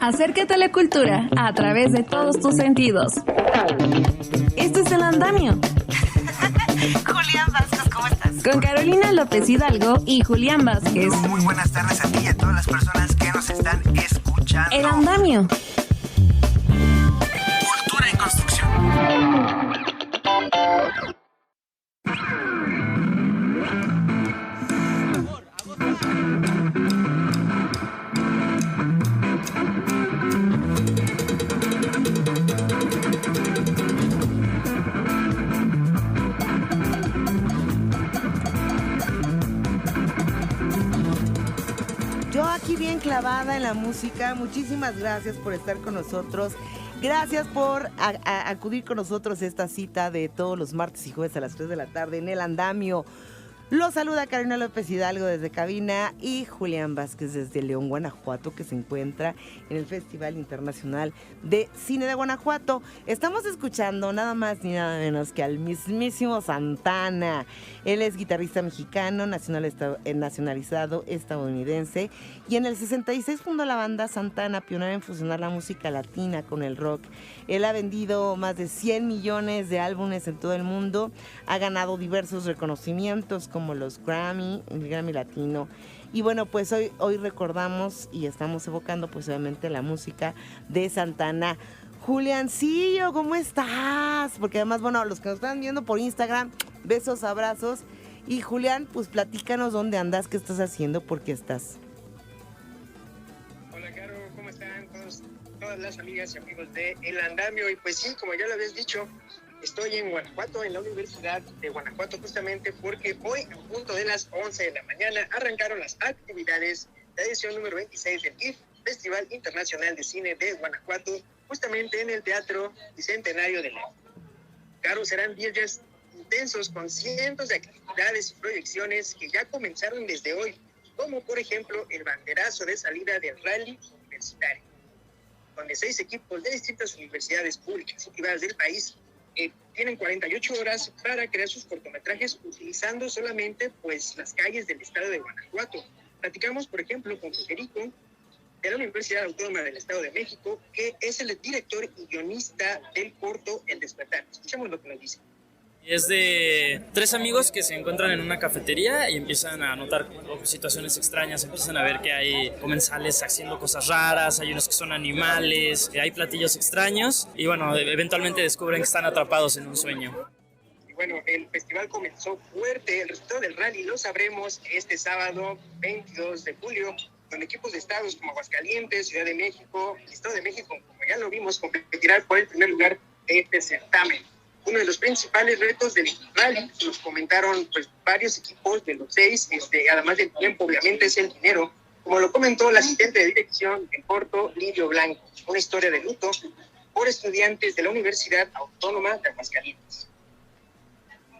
Acércate a la cultura a través de todos tus sentidos. Esto es El Andamio. Julián Vázquez, ¿cómo estás? Con Carolina López Hidalgo y Julián Vázquez. Muy buenas tardes a ti y a todas las personas que nos están escuchando. El Andamio. Cultura en construcción. Yo aquí bien clavada en la música. Muchísimas gracias por estar con nosotros. Gracias por acudir con nosotros a esta cita de todos los martes y jueves a las 3 de la tarde en El Andamio. Los saluda Carolina López Hidalgo desde cabina y Julián Vázquez desde León, Guanajuato, que se encuentra en el Festival Internacional de Cine de Guanajuato. Estamos escuchando nada más ni nada menos que al mismísimo Santana. Él es guitarrista mexicano, nacionalizado estadounidense, y en el 66 fundó la banda Santana, pionera en fusionar la música latina con el rock. Él ha vendido más de 100 millones de álbumes en todo el mundo, ha ganado diversos reconocimientos como los Grammy, el Grammy Latino. Y bueno, pues hoy recordamos y estamos evocando pues obviamente la música de Santana. Juliancillo, ¿cómo estás? Porque además, bueno, los que nos están viendo por Instagram, besos, abrazos. Y Julián, pues platícanos dónde andas, qué estás haciendo, por qué estás. Hola, Caro, ¿cómo están todas las amigas y amigos de El Andamio? Y pues sí, como ya lo habías dicho, estoy en Guanajuato, en la Universidad de Guanajuato, justamente porque hoy, en punto de las 11 de la mañana, arrancaron las actividades de la edición número 26 del GIF, Festival Internacional de Cine de Guanajuato, justamente en el Teatro Bicentenario de León. Claro, serán 10 días intensos con cientos de actividades y proyecciones que ya comenzaron desde hoy, como por ejemplo el banderazo de salida del rally universitario, donde 6 equipos de distintas universidades públicas y privadas del país tienen 48 horas para crear sus cortometrajes utilizando solamente pues las calles del estado de Guanajuato. Platicamos, por ejemplo, con Federico de la Universidad Autónoma del Estado de México, que es el director y guionista del corto El Despertar. Escuchemos lo que nos dice. Es de 3 amigos que se encuentran en una cafetería y empiezan a notar situaciones extrañas, empiezan a ver que hay comensales haciendo cosas raras, hay unos que son animales, hay platillos extraños y bueno, eventualmente descubren que están atrapados en un sueño. Bueno, el festival comenzó fuerte, el resultado del rally lo sabremos este sábado 22 de julio, con equipos de estados como Aguascalientes, Ciudad de México y Estado de México, como ya lo vimos, competirán por el primer lugar de este certamen. Uno de los principales retos del rally, nos comentaron pues varios equipos de los 6, además del tiempo, obviamente, es el dinero, como lo comentó la asistente de dirección del corto, Lidio Blanco, una historia de luto por estudiantes de la Universidad Autónoma de Aguascalientes.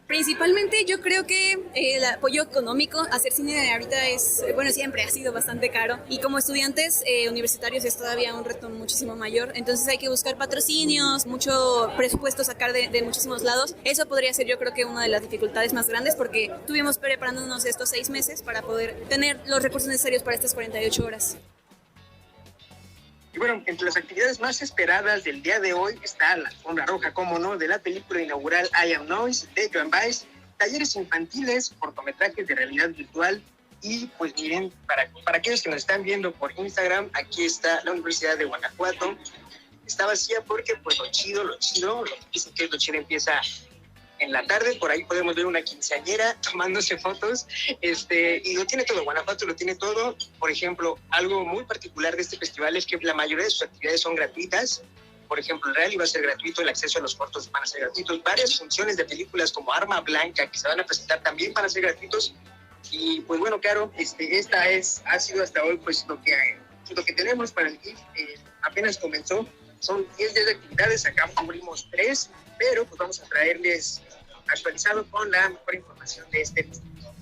Principalmente yo creo que el apoyo económico, hacer cine ahorita es, bueno, siempre ha sido bastante caro y como estudiantes universitarios es todavía un reto muchísimo mayor, entonces hay que buscar patrocinios, mucho presupuesto sacar de muchísimos lados. Eso podría ser yo creo que una de las dificultades más grandes porque estuvimos preparándonos estos 6 meses para poder tener los recursos necesarios para estas 48 horas. Y bueno, entre las actividades más esperadas del día de hoy está la alfombra roja, cómo no, de la película inaugural I Am Noise de Joan Baez, talleres infantiles, cortometrajes de realidad virtual y pues miren, para aquellos que nos están viendo por Instagram, aquí está la Universidad de Guanajuato. Está vacía porque pues lo que dicen que lo chido empieza en la tarde, por ahí podemos ver una quinceañera tomándose fotos, y lo tiene todo, Guanajuato lo tiene todo. Por ejemplo, algo muy particular de este festival es que la mayoría de sus actividades son gratuitas. Por ejemplo, el rally va a ser gratuito, el acceso a los cortos van a ser gratuitos, varias funciones de películas como Arma Blanca que se van a presentar también van a ser gratuitos. Y pues bueno, Caro, ha sido hasta hoy pues lo que tenemos para el GIF. Apenas comenzó, son 10 días de actividades, acá cubrimos 3, pero pues vamos a traerles actualizado con la mejor información de este festival.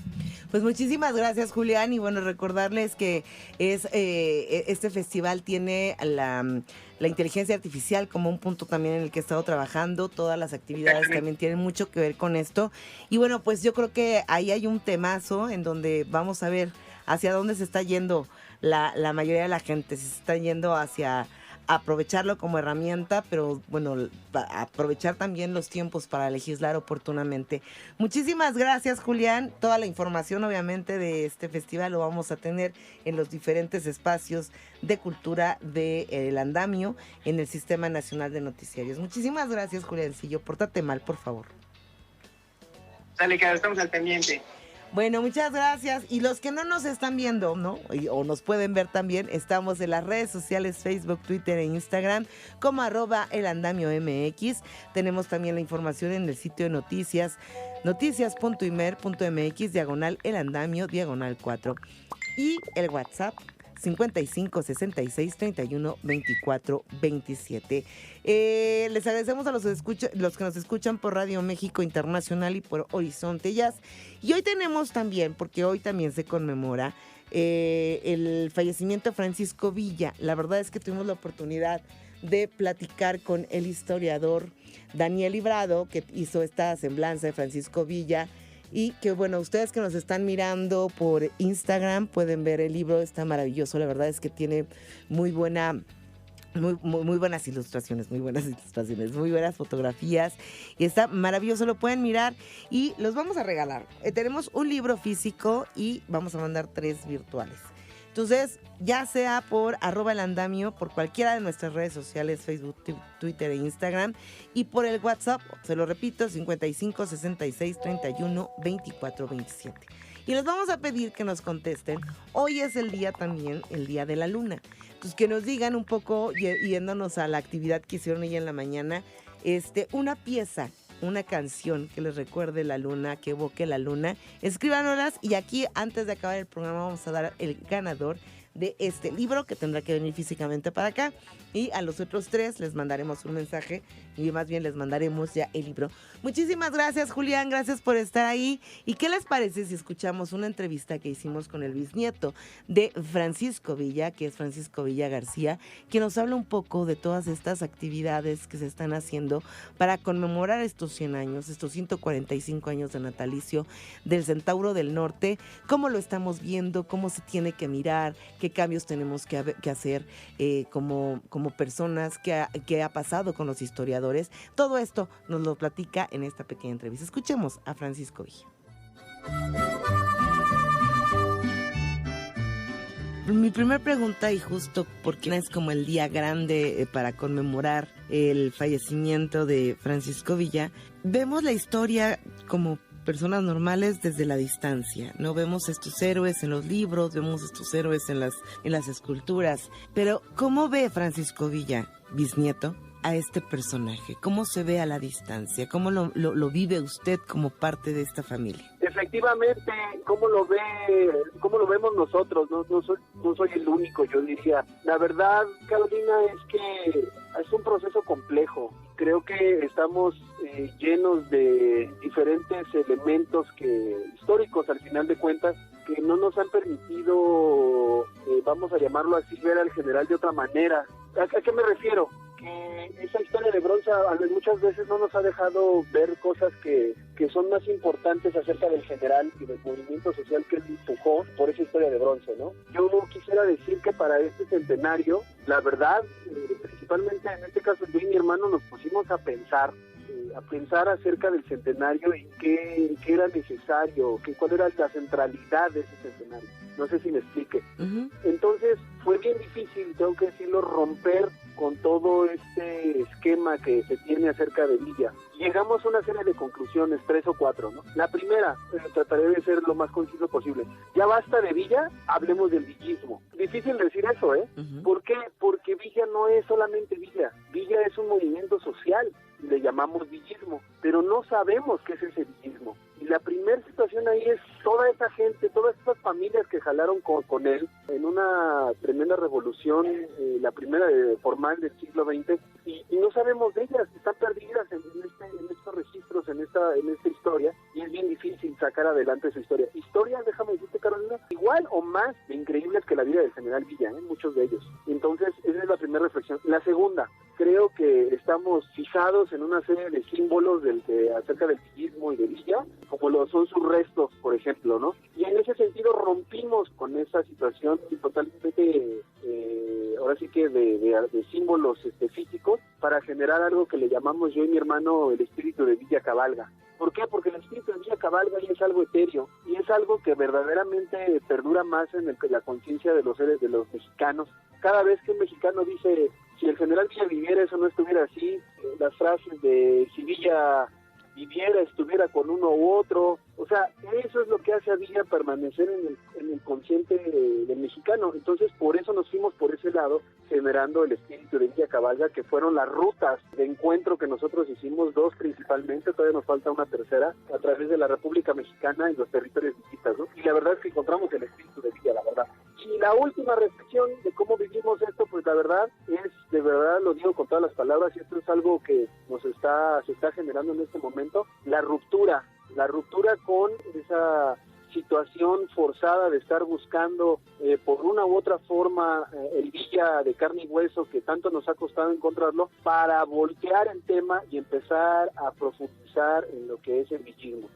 Pues muchísimas gracias, Julián, y bueno, recordarles que este festival tiene la inteligencia artificial como un punto también en el que he estado trabajando. Todas las actividades también tienen mucho que ver con esto. Y bueno, pues yo creo que ahí hay un temazo en donde vamos a ver hacia dónde se está yendo la mayoría de la gente se está yendo hacia aprovecharlo como herramienta, pero bueno, aprovechar también los tiempos para legislar oportunamente. Muchísimas gracias, Julián. Toda la información, obviamente, de este festival lo vamos a tener en los diferentes espacios de cultura del Andamio en el Sistema Nacional de Noticiarios. Muchísimas gracias, Juliancillo. Pórtate mal, por favor. Sale, Caro, estamos al pendiente. Bueno, muchas gracias. Y los que no nos están viendo, ¿no? O nos pueden ver también, estamos en las redes sociales Facebook, Twitter e Instagram como @elandamiomx. Tenemos también la información en el sitio de noticias, noticias.imer.mx/elandamio/4. Y el WhatsApp 55 66 31 24 27. Les agradecemos a los que nos escuchan por Radio México Internacional y por Horizonte Jazz. Y hoy tenemos también, porque hoy también se conmemora el fallecimiento de Francisco Villa. La verdad es que tuvimos la oportunidad de platicar con el historiador Daniel Librado, que hizo esta semblanza de Francisco Villa. Y que bueno, ustedes que nos están mirando por Instagram pueden ver el libro, está maravilloso, la verdad es que tiene muy buenas ilustraciones, muy buenas fotografías, y está maravilloso, lo pueden mirar y los vamos a regalar. Tenemos un libro físico y vamos a mandar 3 virtuales. Entonces, ya sea por @elandamio, por cualquiera de nuestras redes sociales, Facebook, Twitter e Instagram, y por el WhatsApp, se lo repito, 55 66 31 24 27. Y les vamos a pedir que nos contesten. Hoy es el día también, el día de la luna. Entonces, que nos digan un poco, yéndonos a la actividad que hicieron hoy en la mañana, una pieza, una canción que les recuerde la luna, que evoque la luna. Escríbanoslas y aquí, antes de acabar el programa, vamos a dar el ganador de este libro, que tendrá que venir físicamente para acá, y a los otros 3 les mandaremos un mensaje, y más bien les mandaremos ya el libro. Muchísimas gracias, Julián, gracias por estar ahí. ¿Y qué les parece si escuchamos una entrevista que hicimos con el bisnieto de Francisco Villa, que es Francisco Villa García, que nos habla un poco de todas estas actividades que se están haciendo para conmemorar estos 100 años, estos 145 años de natalicio del Centauro del Norte, cómo lo estamos viendo, cómo se tiene que mirar, qué cambios tenemos que hacer como personas, qué ha pasado con los historiadores. Todo esto nos lo platica en esta pequeña entrevista. Escuchemos a Francisco Villa. Mi primera pregunta, y justo porque es como el día grande para conmemorar el fallecimiento de Francisco Villa, vemos la historia como personas normales desde la distancia, ¿no? Vemos estos héroes en los libros, vemos estos héroes en las esculturas, pero ¿cómo ve Francisco Villa, bisnieto, a este personaje? ¿Cómo se ve a la distancia? ¿Cómo lo vive usted como parte de esta familia? Efectivamente, ¿cómo lo vemos nosotros? No soy el único, yo diría. La verdad, Carolina, es que es un proceso complejo. Creo que estamos llenos de diferentes elementos históricos, al final de cuentas, que no nos han permitido, vamos a llamarlo así, ver al general de otra manera. ¿A qué me refiero? Que esa historia de bronce muchas veces no nos ha dejado ver cosas que son más importantes acerca del general y del movimiento social que él empujó por esa historia de bronce, ¿no? Yo quisiera decir que para este centenario, la verdad, principalmente en este caso yo y mi hermano nos pusimos a pensar acerca del centenario y qué era necesario, cuál era la centralidad de ese centenario. No sé si me explique. Uh-huh. Entonces fue bien difícil, tengo que decirlo, romper con todo este esquema que se tiene acerca de Villa. Llegamos a una serie de conclusiones, 3 o 4, ¿no? La primera, trataré de ser lo más conciso posible. Ya basta de Villa, hablemos del villismo. Difícil decir eso, ¿eh? Uh-huh. ¿Por qué? Porque Villa no es solamente Villa. Villa es un movimiento social, le llamamos villismo, pero no sabemos qué es ese villismo. Y la primera situación ahí es toda esa gente, todas estas familias que jalaron con él en una tremenda revolución, la primera formal del siglo XX, y no sabemos de ellas, están perdidas en estos registros, en esta historia, y es bien difícil sacar adelante su historia. Historias, déjame decirte, Carolina, igual o más de increíbles que la vida del general Villa, muchos de ellos. Entonces, esa es la primera reflexión. La segunda, creo que estamos fijados en una serie de símbolos acerca del villismo y de Villa, como lo son sus restos, por ejemplo, ¿no? Y en ese sentido rompimos rompemos con esa situación totalmente, ahora sí que de símbolos físicos, para generar algo que le llamamos yo y mi hermano el espíritu de Villa Cabalga. ¿Por qué? Porque el espíritu de Villa Cabalga ya es algo etéreo y es algo que verdaderamente perdura más en la conciencia de los seres, de los mexicanos. Cada vez que un mexicano dice, si el general Villa viviera, eso no estuviera así, las frases de si Villa viviera, estuviera con uno u otro, o sea, eso es lo que hace a Villa permanecer en el consciente del mexicano. Entonces, por eso nos fuimos por ese lado, generando el espíritu de Villa Cabalga, que fueron las rutas de encuentro que nosotros hicimos, 2 principalmente, todavía nos falta una tercera, a través de la República Mexicana y los territorios visitas, ¿no? Y la verdad es que encontramos el espíritu de Villa, la verdad. Y la última reflexión de cómo vivimos esto, pues la verdad es, de verdad lo digo con todas las palabras, y esto es algo que se está generando en este momento, la ruptura con esa situación forzada de estar buscando por una u otra forma el Villa de carne y hueso que tanto nos ha costado encontrarlo, para voltear el tema y empezar a profundizar en lo que es el villismo,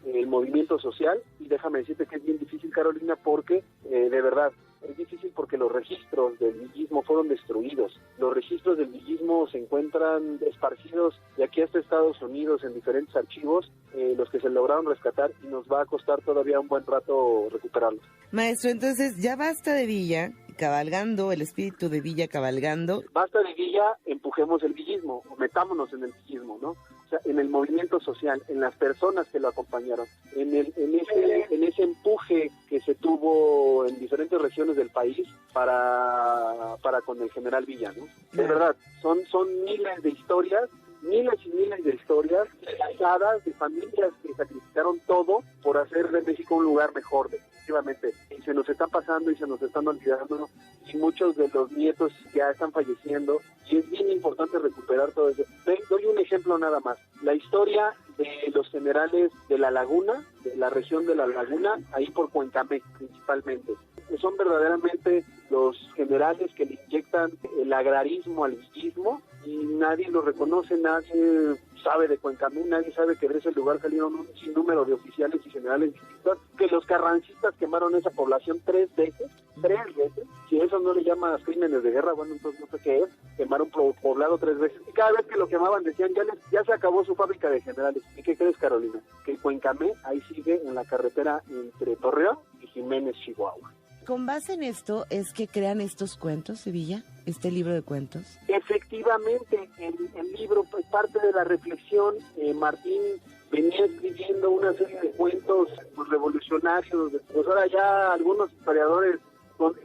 el movimiento social. Y déjame decirte que es bien difícil, Carolina, porque de verdad es difícil, porque los registros del villismo fueron destruidos. Los registros del villismo se encuentran esparcidos de aquí hasta Estados Unidos en diferentes archivos, los que se lograron rescatar, y nos va a costar todavía un buen rato recuperarlos. Maestro, entonces ya basta de Villa cabalgando, el espíritu de Villa cabalgando. Basta de Villa, empujemos el villismo, o metámonos en el villismo, ¿no? O sea, en el movimiento social, en las personas que lo acompañaron, en ese empuje que se tuvo en diferentes regiones del país para con el general Villa, ¿no? De verdad, son miles de historias, miles y miles de historias casadas de familias que sacrificaron todo por hacer de México un lugar mejor, definitivamente. Y se nos está pasando y se nos están olvidando, y muchos de los nietos ya están falleciendo, y es bien importante recuperar todo eso. Doy un ejemplo nada más. La historia de los generales de La Laguna, de la región de La Laguna, ahí por Cuencamé principalmente. Son verdaderamente los generales que le inyectan el agrarismo al villismo, y nadie lo reconoce, nadie sabe de Cuencamé, nadie sabe que de ese lugar salieron un sinnúmero de oficiales y generales villistas, que los carrancistas quemaron esa población 3 veces, si eso no le llamas crímenes de guerra, bueno, entonces no sé qué es, quemaron poblado 3 veces, y cada vez que lo quemaban decían, ya se acabó su fábrica de generales. ¿Y qué crees, Carolina? Que Cuencamé ahí sigue en la carretera entre Torreón y Jiménez, Chihuahua. Con base en esto es que crean estos cuentos de Villa, este libro de cuentos. Efectivamente, el libro es parte de la reflexión. Martín venía escribiendo una serie de cuentos revolucionarios, pues ahora ya algunos historiadores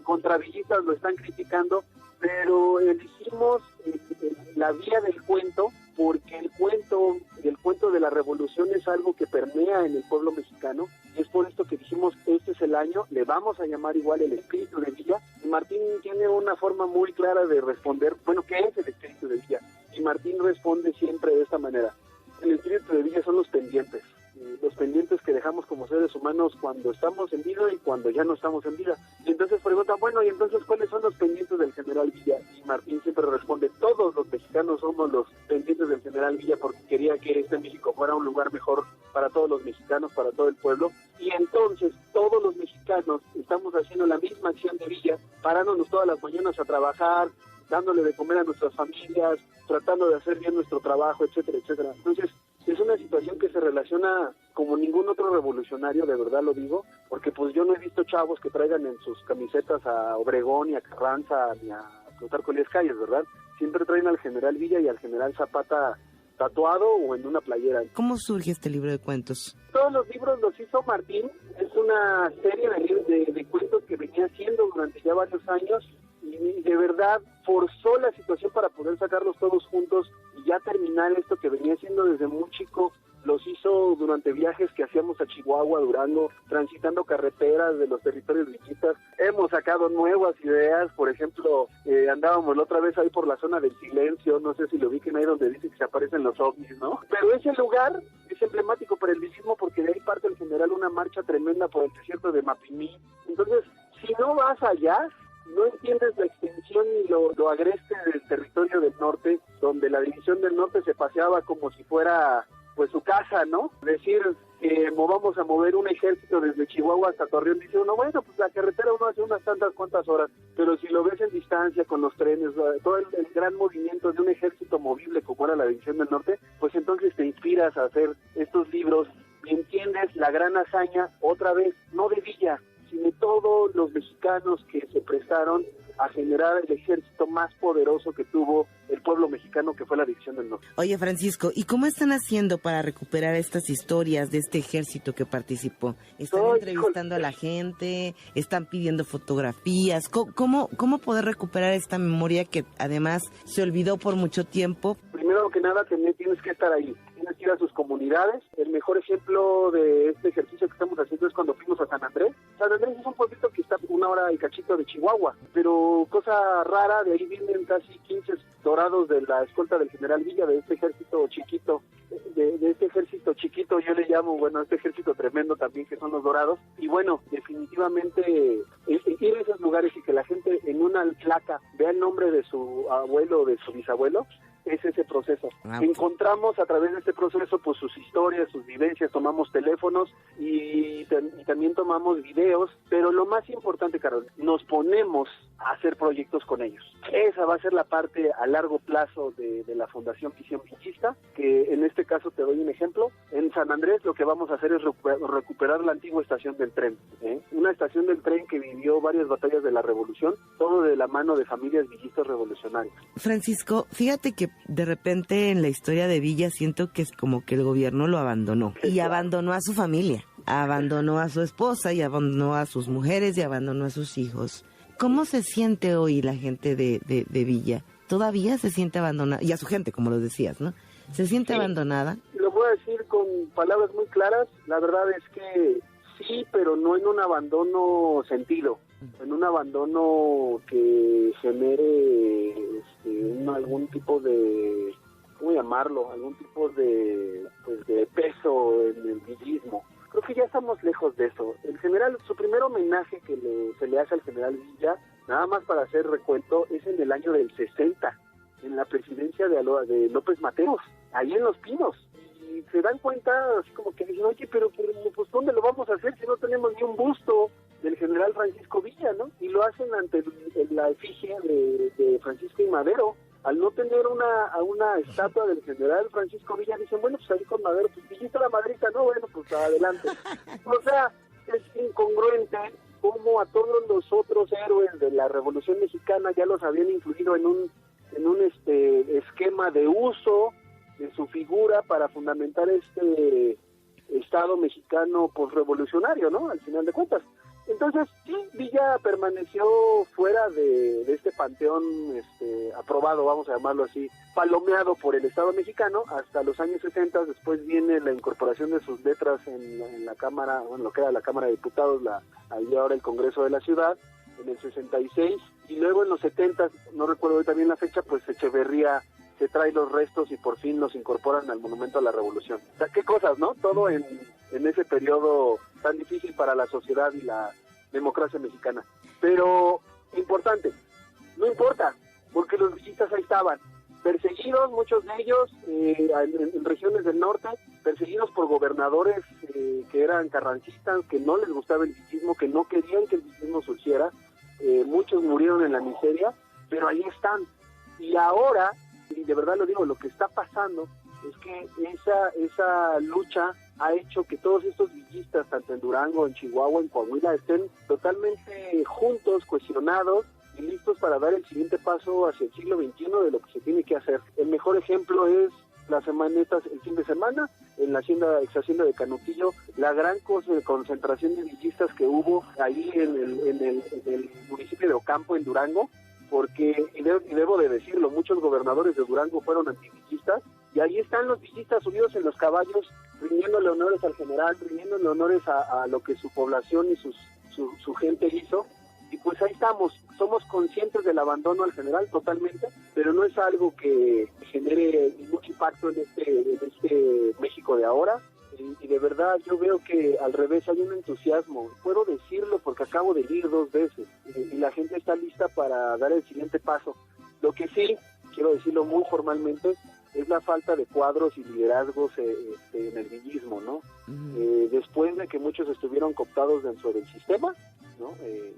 contravillistas lo están criticando, pero elegimos la vía del cuento, porque el cuento de la revolución es algo que permea en el pueblo mexicano, y es por esto que dijimos, este es el año, le vamos a llamar igual el espíritu de Villa. Y Martín tiene una forma muy clara de responder, bueno, ¿qué es el espíritu de Villa? Y Martín responde siempre de esta manera: el espíritu de Villa son los pendientes que dejamos como seres humanos cuando estamos en vida y cuando ya no estamos en vida. Y entonces preguntan, bueno, ¿y entonces cuáles son los pendientes del general Villa? Y Martín siempre responde, todos los mexicanos somos los pendientes del general Villa, porque quería que este México fuera un lugar mejor para todos los mexicanos, para todo el pueblo. Y entonces todos los mexicanos estamos haciendo la misma acción de Villa, parándonos todas las mañanas a trabajar, dándole de comer a nuestras familias, tratando de hacer bien nuestro trabajo, etcétera, etcétera. Entonces, es una situación que se relaciona como ningún otro revolucionario, de verdad lo digo, porque pues yo no he visto chavos que traigan en sus camisetas a Obregón, ni a Carranza, ni a Plutarco Elías Calles, ¿verdad? Siempre traen al general Villa y al general Zapata tatuado o en una playera. ¿Cómo surge este libro de cuentos? Todos los libros los hizo Martín, es una serie de cuentos que venía haciendo durante ya varios años, y de verdad forzó la situación para poder sacarlos todos juntos y ya terminar esto que venía haciendo desde muy chico. Los hizo durante viajes que hacíamos a Chihuahua, Durango, transitando carreteras de los territorios villistas. Hemos sacado nuevas ideas, por ejemplo, andábamos la otra vez ahí por la zona del Silencio, no sé si lo ubiquen ahí donde dice que se aparecen los ovnis, ¿no? Pero ese lugar es emblemático para el villismo, porque de ahí parte el general una marcha tremenda por el desierto de Mapimí. Entonces, si no vas allá, no entiendes la extensión ni lo agreste del territorio del norte, donde la división del norte se paseaba como si fuera pues su casa, ¿no? Decir que vamos a mover un ejército desde Chihuahua hasta Torreón, dice uno, bueno, pues la carretera uno hace unas tantas cuantas horas, pero si lo ves en distancia con los trenes, todo el gran movimiento de un ejército movible como era la División del Norte, pues entonces te inspiras a hacer estos libros y entiendes la gran hazaña, otra vez, no de Villa, sino de todos los mexicanos que se prestaron a generar el ejército más poderoso que tuvo el pueblo mexicano, que fue la División del Norte. Oye, Francisco, ¿y cómo están haciendo para recuperar estas historias de este ejército que participó? ¿Están entrevistando a la gente? ¿Están pidiendo fotografías? ¿Cómo poder recuperar esta memoria que además se olvidó por mucho tiempo? Primero que nada, tienes que estar ahí. Tienes que ir a sus comunidades. El mejor ejemplo de este ejercicio que estamos haciendo es cuando fuimos a San Andrés. San Andrés es un pueblito que está 1 hora y cachito de Chihuahua, pero cosa rara, de ahí vienen casi 15 dorados de la escolta del general Villa, de este ejército chiquito, de este ejército chiquito, yo le llamo, bueno, este ejército tremendo también, que son los dorados. Y bueno, definitivamente ir a esos lugares y que la gente en una placa vea el nombre de su abuelo o de su bisabuelo, es ese proceso. Encontramos a través de este proceso pues sus historias, sus vivencias, tomamos teléfonos y también tomamos videos, pero lo más importante, Carol, nos ponemos a hacer proyectos con ellos. Esa va a ser la parte a largo plazo de la Fundación Visión Villista, que en este caso te doy un ejemplo. En San Andrés lo que vamos a hacer es recuperar la antigua estación del tren, una estación del tren que vivió varias batallas de la Revolución, todo de la mano de familias villistas revolucionarias. Francisco, fíjate que de repente en la historia de Villa siento que es como que el gobierno lo abandonó y abandonó a su familia, abandonó a su esposa y abandonó a sus mujeres y abandonó a sus hijos. ¿Cómo se siente hoy la gente de Villa? ¿Todavía se siente abandonada? Y a su gente, como lo decías, ¿no? ¿Se siente abandonada? Lo voy a decir con palabras muy claras. La verdad es que sí, pero no en un abandono sentido, en un abandono que genere algún tipo de, ¿cómo llamarlo? Algún tipo de peso en el villismo. Creo que ya estamos lejos de eso. El general, su primer homenaje que se le hace al general Villa, nada más para hacer recuento, es en el año del 60, en la presidencia de López Mateos, ahí en Los Pinos. Y se dan cuenta, así como que dicen, oye, pero pues ¿dónde lo vamos a hacer si no tenemos ni un busto del general Francisco Villa, ¿no? Y lo hacen ante la efigie de Francisco y Madero. Al no tener una estatua del general Francisco Villa, dicen, bueno, pues ahí con Madero, pues Villita la madrita, ¿no? Bueno, pues adelante. O sea, es incongruente cómo a todos los otros héroes de la Revolución Mexicana ya los habían incluido en un esquema de uso de su figura para fundamentar este Estado mexicano posrevolucionario, ¿no? Al final de cuentas. Entonces, sí, Villa permaneció fuera de este panteón aprobado, vamos a llamarlo así, palomeado por el Estado mexicano hasta los años 60. Después viene la incorporación de sus letras en la Cámara, bueno, lo que era la Cámara de Diputados, ahí ahora el Congreso de la Ciudad, en el 66, y luego en los 70, no recuerdo hoy también la fecha, pues Echeverría se trae los restos y por fin los incorporan al Monumento a la Revolución. O sea, qué cosas, ¿no? Todo en ese periodo tan difícil para la sociedad y la democracia mexicana. Pero, importante, no importa, porque los villistas ahí estaban, perseguidos, muchos de ellos, en regiones del norte, perseguidos por gobernadores que eran carrancistas, que no les gustaba el villismo, que no querían que el villismo surgiera, muchos murieron en la miseria, pero ahí están. Y ahora, y de verdad lo digo, lo que está pasando es que esa lucha ha hecho que todos estos villistas, tanto en Durango, en Chihuahua, en Coahuila, estén totalmente juntos, cohesionados y listos para dar el siguiente paso hacia el siglo XXI de lo que se tiene que hacer. El mejor ejemplo es las semanetas, el fin de semana, en la ex hacienda de Canutillo, la gran concentración de villistas que hubo ahí en el municipio de Ocampo, en Durango, porque, y debo de decirlo, muchos gobernadores de Durango fueron antivillistas, y ahí están los villistas subidos en los caballos, rindiéndole honores al general, rindiéndole honores a lo que su población y su gente hizo, y pues ahí estamos. Somos conscientes del abandono al general totalmente, pero no es algo que genere mucho impacto en este México de ahora, y de verdad yo veo que al revés hay un entusiasmo. Puedo decirlo porque acabo de ir 2 veces, y la gente está lista para dar el siguiente paso. Lo que sí, quiero decirlo muy formalmente, es la falta de cuadros y liderazgos en el villismo, ¿no? Después de que muchos estuvieron cooptados dentro del sistema, ¿no?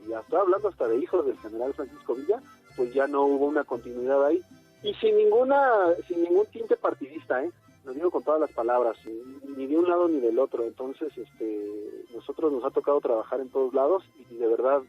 Y estoy hablando hasta de hijos del general Francisco Villa, pues ya no hubo una continuidad ahí. Y sin ningún tinte partidista, lo digo con todas las palabras, ni de un lado ni del otro. Entonces, nosotros nos ha tocado trabajar en todos lados y de verdad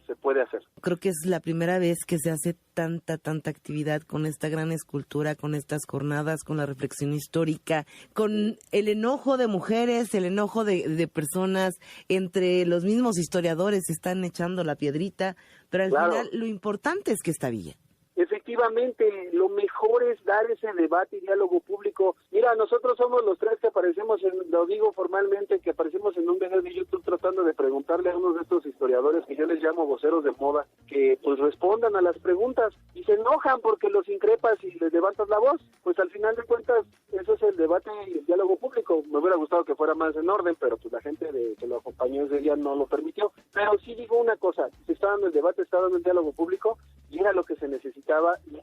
se puede hacer. Creo que es la primera vez que se hace tanta actividad con esta gran escultura, con estas jornadas, con la reflexión histórica, con el enojo de mujeres, el enojo de personas, entre los mismos historiadores están echando la piedrita, pero al final lo importante es que está Villa. Efectivamente, lo mejor es dar ese debate y diálogo público. Mira, nosotros somos los tres que aparecemos, lo digo formalmente, que aparecemos en un video de YouTube tratando de preguntarle a unos de estos historiadores que yo les llamo voceros de moda, que pues respondan a las preguntas y se enojan porque los increpas y les levantas la voz. Pues al final de cuentas, eso es el debate y el diálogo público. Me hubiera gustado que fuera más en orden, pero pues la gente que lo acompañó ese día no lo permitió. Pero sí digo una cosa, se está dando el debate, está dando el diálogo público y era lo que se necesitaba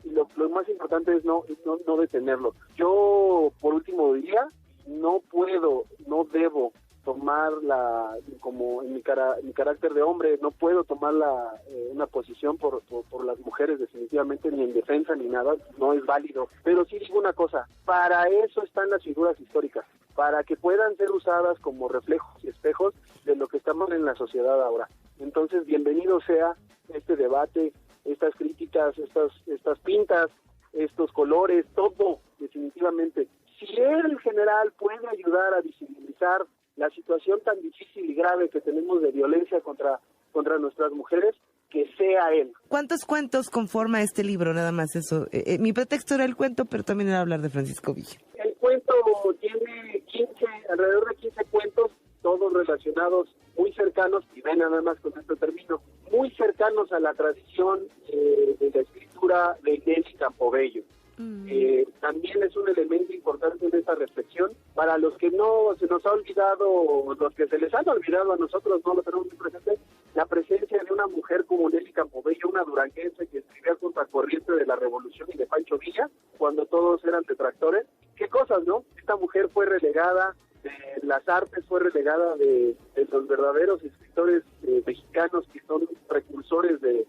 y lo más importante es no detenerlo. Yo, por último, diría, no debo tomar como en mi carácter de hombre, no puedo tomar una posición por las mujeres definitivamente, ni en defensa ni nada, no es válido. Pero sí digo una cosa, para eso están las figuras históricas, para que puedan ser usadas como reflejos y espejos de lo que estamos en la sociedad ahora. Entonces, bienvenido sea este debate, estas críticas, estas pintas, estos colores, todo, definitivamente. Si el general puede ayudar a visibilizar la situación tan difícil y grave que tenemos de violencia contra nuestras mujeres, que sea él. ¿Cuántos cuentos conforma este libro? Nada más eso. Mi pretexto era el cuento, pero también era hablar de Francisco Villa. El cuento tiene alrededor de 15 cuentos, todos relacionados, muy cercanos, y ven nada más con esto termino, muy cercanos a la tradición de la escritura de Nelly Campobello. También es un elemento importante en esta reflexión. Para los que no se nos ha olvidado, los que se les han olvidado a nosotros, no lo tenemos muy presente, la presencia de una mujer como Nelly Campobello, una duranguense que escribía contracorriente de la Revolución y de Pancho Villa, cuando todos eran detractores. ¿Qué cosas, no? Esta mujer fue relegada de las artes, fue relegada de los verdaderos escritores mexicanos que son precursores de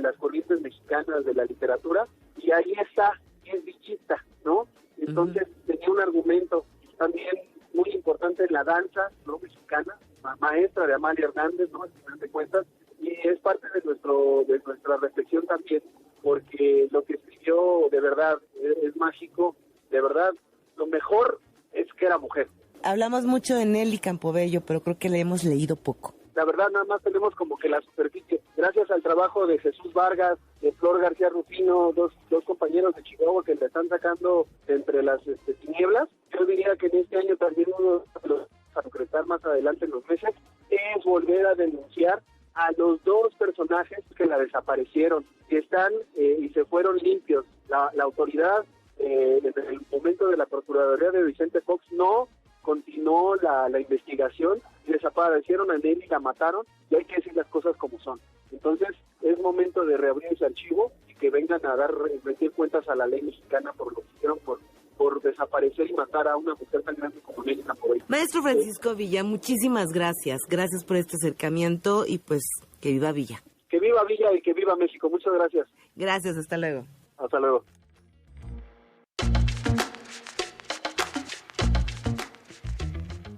las corrientes mexicanas de la literatura, y ahí está, es villista, ¿no? Entonces tenía un argumento también muy importante en la danza, ¿no?, mexicana, maestra de Amalia Hernández, ¿no?, al final de cuentas, y es parte de nuestra reflexión también, porque lo que escribió de verdad es mágico, de verdad, lo mejor es que era mujer. Hablamos mucho de Nelly Campobello, pero creo que le hemos leído poco. La verdad, nada más tenemos como que la superficie. Gracias al trabajo de Jesús Vargas, de Flor García Rufino, dos compañeros de Chihuahua que le están sacando entre las tinieblas. Yo diría que en este año también uno de los a concretar más adelante en los meses es volver a denunciar a los dos personajes que la desaparecieron, que están y se fueron limpios. La autoridad, en el momento de la Procuraduría de Vicente Fox, no continuó la investigación, desaparecieron a Nelly, la mataron, y hay que decir las cosas como son. Entonces, es momento de reabrir ese archivo y que vengan a rendir cuentas a la ley mexicana por lo que hicieron por desaparecer y matar a una mujer tan grande como Nelly Campobello. Maestro Francisco Villa, muchísimas gracias. Gracias por este acercamiento y pues que viva Villa. Que viva Villa y que viva México. Muchas gracias. Gracias, hasta luego. Hasta luego.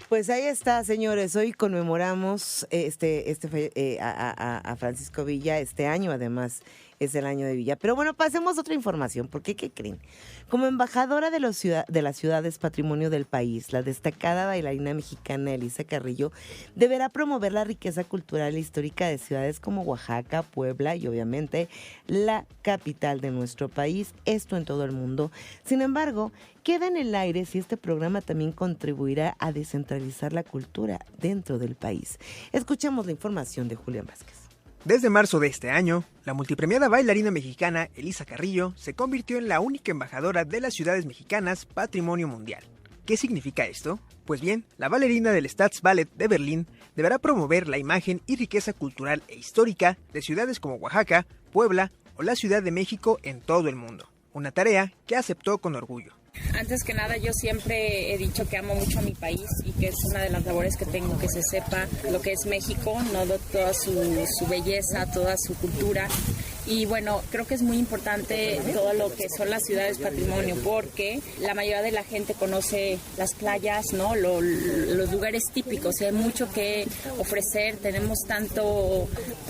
Pues ahí está, señores. Hoy conmemoramos a Francisco Villa. Este año, además, es el año de Villa. Pero bueno, pasemos a otra información, porque ¿qué creen? Como embajadora de las ciudades patrimonio del país, la destacada bailarina mexicana Elisa Carrillo deberá promover la riqueza cultural e histórica de ciudades como Oaxaca, Puebla y obviamente la capital de nuestro país, esto en todo el mundo. Sin embargo, queda en el aire si este programa también contribuirá a descentralizar la cultura dentro del país. Escuchamos la información de Julián Vázquez. Desde marzo de este año, la multipremiada bailarina mexicana Elisa Carrillo se convirtió en la única embajadora de las ciudades mexicanas Patrimonio Mundial. ¿Qué significa esto? Pues bien, la bailarina del Staatsballet de Berlín deberá promover la imagen y riqueza cultural e histórica de ciudades como Oaxaca, Puebla o la Ciudad de México en todo el mundo. una tarea que aceptó con orgullo. Antes que nada, yo siempre he dicho que amo mucho a mi país y que es una de las labores que tengo, que se sepa lo que es México, ¿no? Toda su belleza, toda su cultura. Y bueno, creo que es muy importante todo lo que son las ciudades patrimonio, porque la mayoría de la gente conoce las playas, ¿no? Los lugares típicos. Hay mucho que ofrecer, tenemos tanto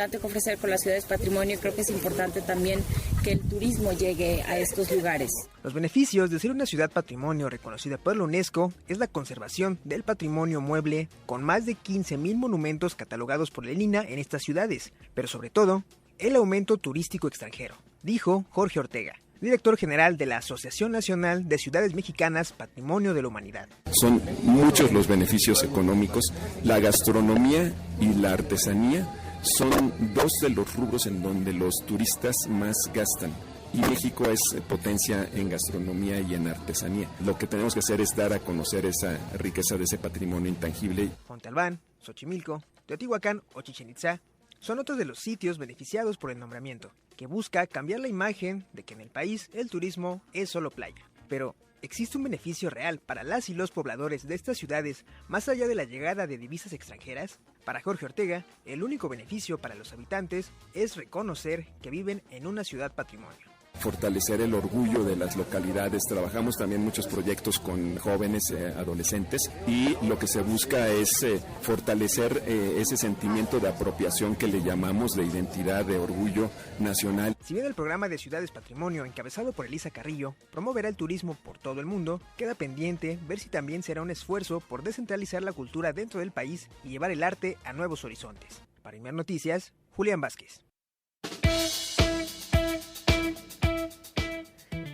que ofrecer con las ciudades patrimonio, y creo que es importante también que el turismo llegue a estos lugares. Los beneficios de ser una ciudad patrimonio reconocida por la UNESCO es la conservación del patrimonio mueble, con más de 15,000 monumentos catalogados por el INAH en estas ciudades, pero sobre todo, el aumento turístico extranjero, dijo Jorge Ortega, director general de la Asociación Nacional de Ciudades Mexicanas Patrimonio de la Humanidad. Son muchos los beneficios económicos. La gastronomía y la artesanía son dos de los rubros en donde los turistas más gastan. Y México es potencia en gastronomía y en artesanía. Lo que tenemos que hacer es dar a conocer esa riqueza de ese patrimonio intangible. Monte Albán, Xochimilco, Teotihuacán o Chichén Itzá son otros de los sitios beneficiados por el nombramiento, que busca cambiar la imagen de que en el país el turismo es solo playa. Pero, ¿existe un beneficio real para las y los pobladores de estas ciudades más allá de la llegada de divisas extranjeras? Para Jorge Ortega, el único beneficio para los habitantes es reconocer que viven en una ciudad patrimonio. Fortalecer el orgullo de las localidades. Trabajamos también muchos proyectos con jóvenes, adolescentes, y lo que se busca es fortalecer ese sentimiento de apropiación que le llamamos de identidad, de orgullo nacional. Si bien el programa de Ciudades Patrimonio, encabezado por Elisa Carrillo, promoverá el turismo por todo el mundo, queda pendiente ver si también será un esfuerzo por descentralizar la cultura dentro del país y llevar el arte a nuevos horizontes. Para Imer Noticias, Julián Vázquez.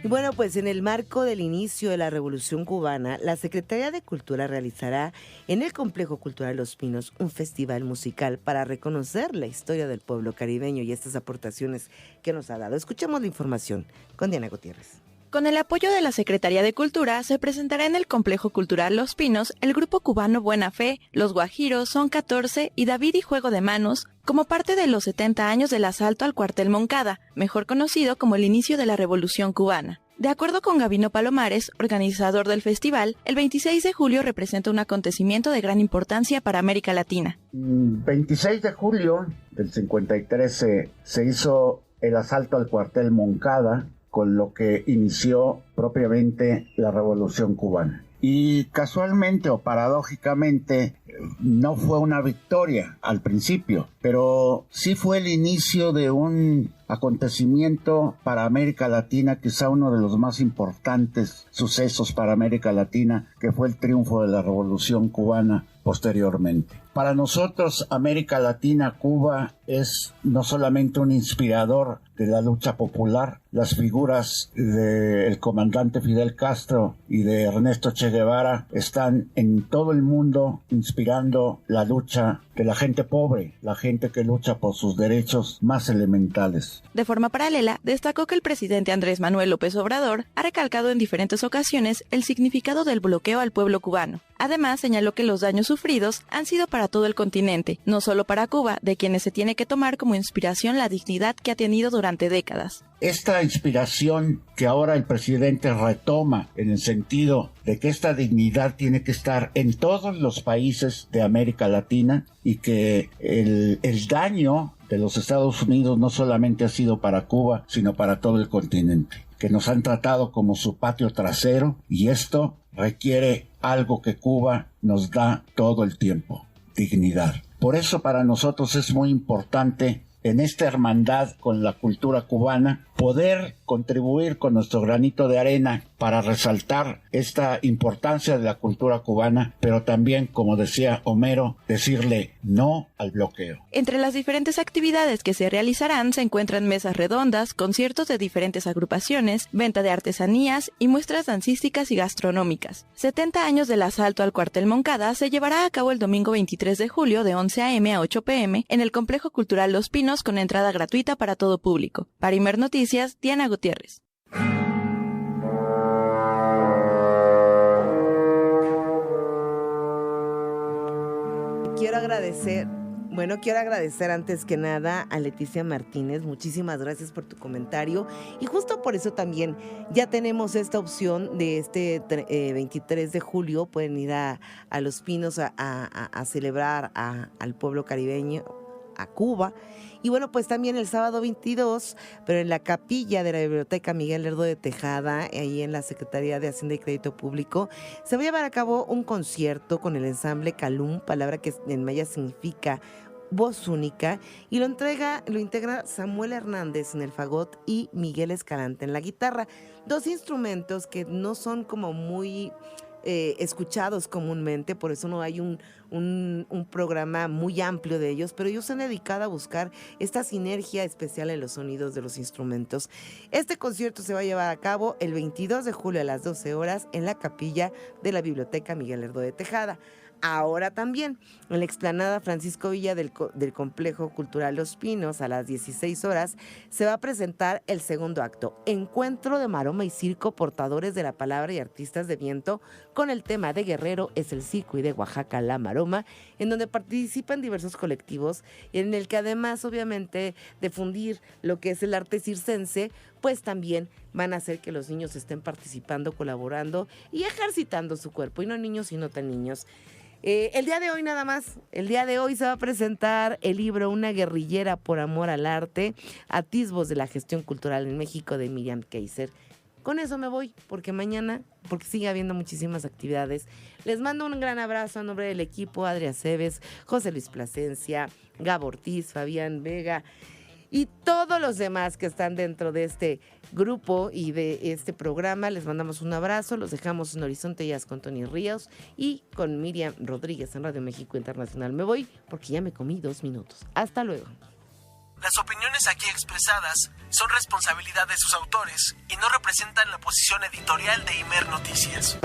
Y bueno, pues en el marco del inicio de la Revolución Cubana, la Secretaría de Cultura realizará en el Complejo Cultural Los Pinos un festival musical para reconocer la historia del pueblo caribeño y estas aportaciones que nos ha dado. Escuchemos la información con Diana Gutiérrez. Con el apoyo de la Secretaría de Cultura, se presentará en el Complejo Cultural Los Pinos el grupo cubano Buena Fe, Los Guajiros, Son 14 y David y Juego de Manos, como parte de los 70 años del asalto al cuartel Moncada, mejor conocido como el inicio de la Revolución Cubana. De acuerdo con Gabino Palomares, organizador del festival, el 26 de julio representa un acontecimiento de gran importancia para América Latina. 26 de julio del 53 se hizo el asalto al cuartel Moncada, con lo que inició propiamente la Revolución Cubana. Y casualmente o paradójicamente no fue una victoria al principio, pero sí fue el inicio de un acontecimiento para América Latina, quizá uno de los más importantes sucesos para América Latina, que fue el triunfo de la Revolución Cubana posteriormente. Para nosotros, América Latina, Cuba es no solamente un inspirador de la lucha popular. Las figuras del comandante Fidel Castro y de Ernesto Che Guevara están en todo el mundo inspirando la lucha de la gente pobre, la gente que lucha por sus derechos más elementales. De forma paralela, destacó que el presidente Andrés Manuel López Obrador ha recalcado en diferentes ocasiones el significado del bloqueo al pueblo cubano. Además, señaló que los daños sufridos han sido para todo el continente, no solo para Cuba, de quienes se tiene que tomar como inspiración la dignidad que ha tenido durante décadas. Esta inspiración que ahora el presidente retoma en el sentido de que esta dignidad tiene que estar en todos los países de América Latina y que el daño de los Estados Unidos no solamente ha sido para Cuba, sino para todo el continente, que nos han tratado como su patio trasero, y esto requiere algo que Cuba nos da todo el tiempo: dignidad. Por eso para nosotros es muy importante, en esta hermandad con la cultura cubana, poder contribuir con nuestro granito de arena para resaltar esta importancia de la cultura cubana, pero también, como decía Homero, decirle no al bloqueo. Entre las diferentes actividades que se realizarán se encuentran mesas redondas, conciertos de diferentes agrupaciones, venta de artesanías y muestras dancísticas y gastronómicas. 70 años del asalto al cuartel Moncada se llevará a cabo el domingo 23 de julio de 11 a.m. a 8 p.m. en el Complejo Cultural Los Pinos, con entrada gratuita para todo público. Para Imer Noticias, Diana Gutiérrez. Quiero agradecer Bueno, quiero agradecer antes que nada a Leticia Martínez. Muchísimas gracias por tu comentario. Y justo por eso también ya tenemos esta opción de este 23 de julio. Pueden ir a Los Pinos a celebrar al pueblo caribeño, a Cuba. Y bueno, pues también el sábado 22, pero en la capilla de la Biblioteca Miguel Lerdo de Tejada, ahí en la Secretaría de Hacienda y Crédito Público, se va a llevar a cabo un concierto con el ensamble Calum, palabra que en maya significa voz única, y lo integra Samuel Hernández en el fagot y Miguel Escalante en la guitarra. Dos instrumentos que no son como muy escuchados comúnmente, por eso no hay un programa muy amplio de ellos, pero ellos se han dedicado a buscar esta sinergia especial en los sonidos de los instrumentos. Este concierto se va a llevar a cabo el 22 de julio a las 12 horas en la capilla de la Biblioteca Miguel Lerdo de Tejada. Ahora también, en la explanada Francisco Villa del Complejo Cultural Los Pinos, a las 16 horas, se va a presentar el segundo acto, Encuentro de Maroma y Circo, portadores de la palabra y artistas de viento, con el tema de Guerrero es el circo y de Oaxaca la maroma, en donde participan diversos colectivos, y en el que además, obviamente, de fundir lo que es el arte circense, pues también van a hacer que los niños estén participando, colaborando y ejercitando su cuerpo, y no niños, sino tan niños. El día de hoy nada más, el día de hoy se va a presentar el libro Una guerrillera por amor al arte, atisbos de la gestión cultural en México, de Miriam Kaiser. Con eso me voy, porque mañana, porque sigue habiendo muchísimas actividades. Les mando un gran abrazo a nombre del equipo, Adrián Cebes, José Luis Plasencia, Gabo Ortiz, Fabián Vega y todos los demás que están dentro de este grupo y de este programa. Les mandamos un abrazo, los dejamos en Horizonte Jazz con Tony Ríos y con Miriam Rodríguez en Radio México Internacional. Me voy porque ya me comí 2 minutos. Hasta luego. Las opiniones aquí expresadas son responsabilidad de sus autores y no representan la posición editorial de Imer Noticias.